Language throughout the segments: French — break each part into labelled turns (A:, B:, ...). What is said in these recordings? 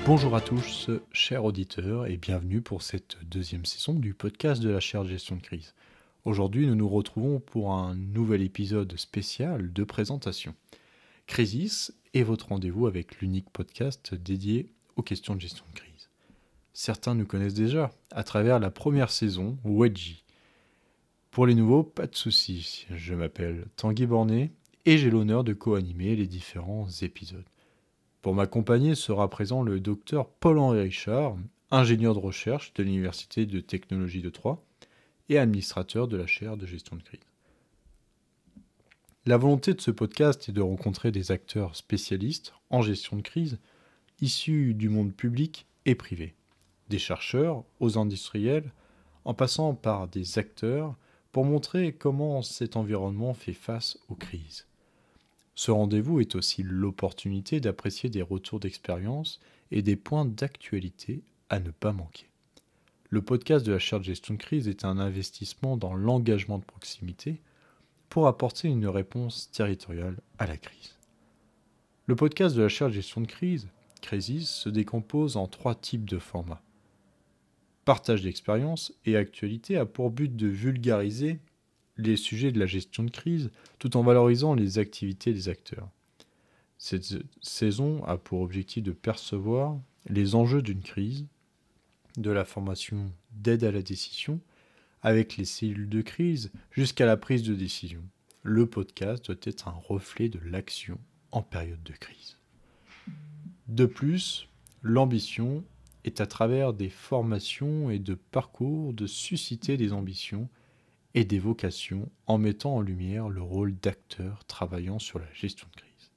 A: Bonjour à tous, chers auditeurs, et bienvenue pour cette deuxième saison du podcast de la chaire de gestion de crise. Aujourd'hui, nous nous retrouvons pour un nouvel épisode spécial de présentation. Crisis est votre rendez-vous avec l'unique podcast dédié aux questions de gestion de crise. Certains nous connaissent déjà à travers la première saison, Wedgie. Pour les nouveaux, pas de soucis, je m'appelle Tanguy Bornet et j'ai l'honneur de co-animer les différents épisodes. Pour m'accompagner sera présent le docteur Paul-Henri Richard, ingénieur de recherche de l'Université de technologie de Troyes et administrateur de la chaire de gestion de crise. La volonté de ce podcast est de rencontrer des acteurs spécialistes en gestion de crise issus du monde public et privé, des chercheurs aux industriels, en passant par des acteurs pour montrer comment cet environnement fait face aux crises. Ce rendez-vous est aussi l'opportunité d'apprécier des retours d'expérience et des points d'actualité à ne pas manquer. Le podcast de la chaire de gestion de crise est un investissement dans l'engagement de proximité pour apporter une réponse territoriale à la crise. Le podcast de la chaire de gestion de crise, Crisis, se décompose en 3 types de formats. Partage d'expérience et actualité a pour but de vulgariser les sujets de la gestion de crise tout en valorisant les activités des acteurs. Cette saison a pour objectif de percevoir les enjeux d'une crise, de la formation d'aide à la décision, avec les cellules de crise jusqu'à la prise de décision. Le podcast doit être un reflet de l'action en période de crise. De plus, l'ambition est à travers des formations et de parcours de susciter des ambitions et des vocations en mettant en lumière le rôle d'acteurs travaillant sur la gestion de crise.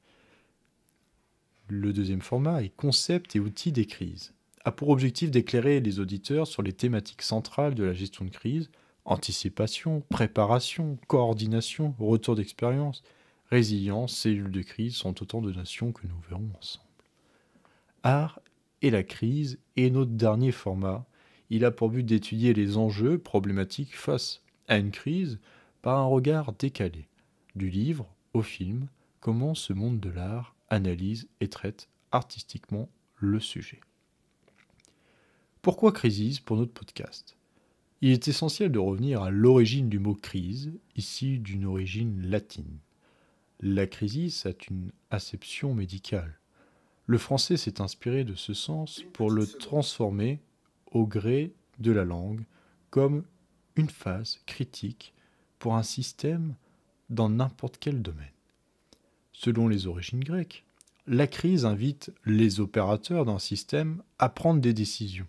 A: Le deuxième format est concept et outils des crises, a pour objectif d'éclairer les auditeurs sur les thématiques centrales de la gestion de crise, anticipation, préparation, coordination, retour d'expérience, résilience, cellules de crise sont autant de notions que nous verrons ensemble. Art et la crise est notre dernier format. Il a pour but d'étudier les enjeux problématiques face à une crise par un regard décalé, du livre au film, comment ce monde de l'art analyse et traite artistiquement le sujet. Pourquoi Crisis pour notre podcast ? Il est essentiel de revenir à l'origine du mot crise, ici d'une origine latine. La crisis a une acception médicale. Le français s'est inspiré de ce sens pour le transformer au gré de la langue comme une phase critique pour un système dans n'importe quel domaine. Selon les origines grecques, la crise invite les opérateurs d'un système à prendre des décisions.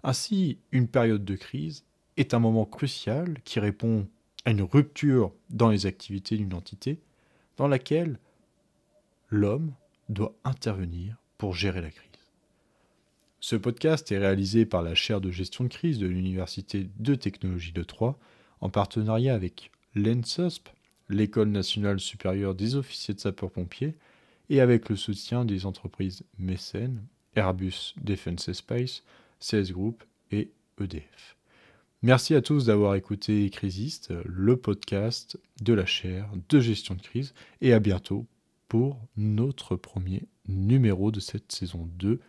A: Ainsi, une période de crise est un moment crucial qui répond à une rupture dans les activités d'une entité dans laquelle l'homme doit intervenir pour gérer la crise. Ce podcast est réalisé par la chaire de gestion de crise de l'Université de technologie de Troyes en partenariat avec l'ENSOSP, l'École nationale supérieure des officiers de sapeurs-pompiers, et avec le soutien des entreprises mécènes, Airbus Defence Space, CS Group et EDF. Merci à tous d'avoir écouté Crisist, le podcast de la chaire de gestion de crise, et à bientôt pour notre premier numéro de cette saison 2